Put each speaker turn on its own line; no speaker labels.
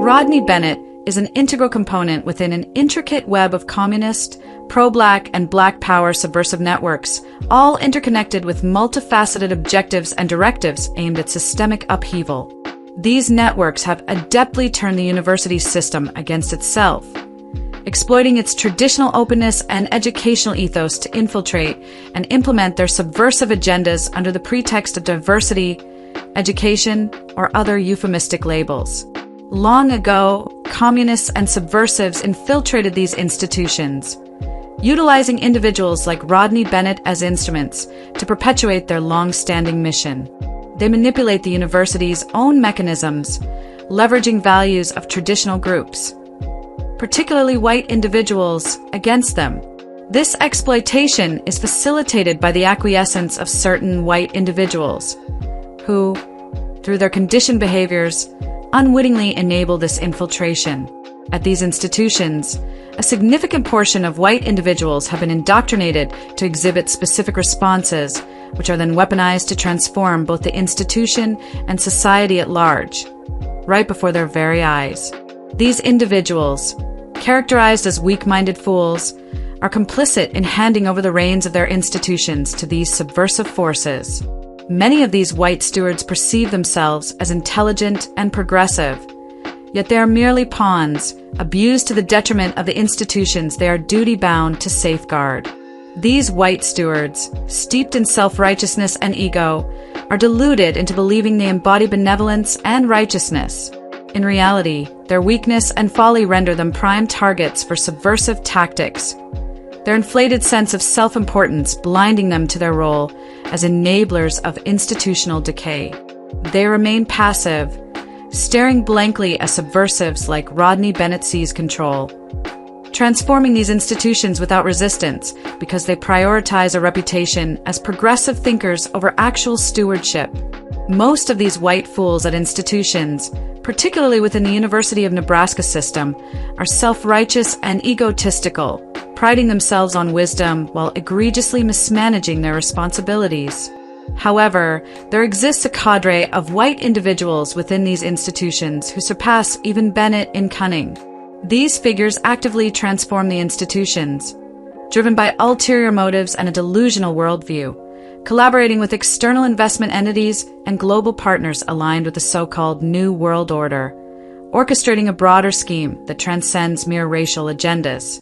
Rodney Bennett is an integral component within an intricate web of communist, pro-black, and black power subversive networks, all interconnected with multifaceted objectives and directives aimed at systemic upheaval. These networks have adeptly turned the university system against itself, exploiting its traditional openness and educational ethos to infiltrate and implement their subversive agendas under the pretext of diversity, education, or other euphemistic labels. Long ago, communists and subversives infiltrated these institutions, utilizing individuals like Rodney Bennett as instruments to perpetuate their long-standing mission. They manipulate the university's own mechanisms, leveraging values of traditional groups, particularly white individuals, against them. This exploitation is facilitated by the acquiescence of certain white individuals, who, through their conditioned behaviors, unwittingly enable this infiltration. At these institutions, a significant portion of white individuals have been indoctrinated to exhibit specific responses, which are then weaponized to transform both the institution and society at large, right before their very eyes. These individuals, characterized as weak-minded fools, are complicit in handing over the reins of their institutions to these subversive forces. Many of these white stewards perceive themselves as intelligent and progressive, yet they are merely pawns, abused to the detriment of the institutions they are duty-bound to safeguard. These white stewards, steeped in self-righteousness and ego, are deluded into believing they embody benevolence and righteousness. In reality, their weakness and folly render them prime targets for subversive tactics, their inflated sense of self-importance blinding them to their role as enablers of institutional decay. They remain passive, staring blankly as subversives like Rodney Bennett seize control, transforming these institutions without resistance because they prioritize a reputation as progressive thinkers over actual stewardship. Most of these white fools at institutions, particularly within the University of Nebraska system, are self-righteous and egotistical, priding themselves on wisdom while egregiously mismanaging their responsibilities. However, there exists a cadre of white individuals within these institutions who surpass even Bennett in cunning. These figures actively transform the institutions, driven by ulterior motives and a delusional worldview, collaborating with external investment entities and global partners aligned with the so-called New World Order, orchestrating a broader scheme that transcends mere racial agendas.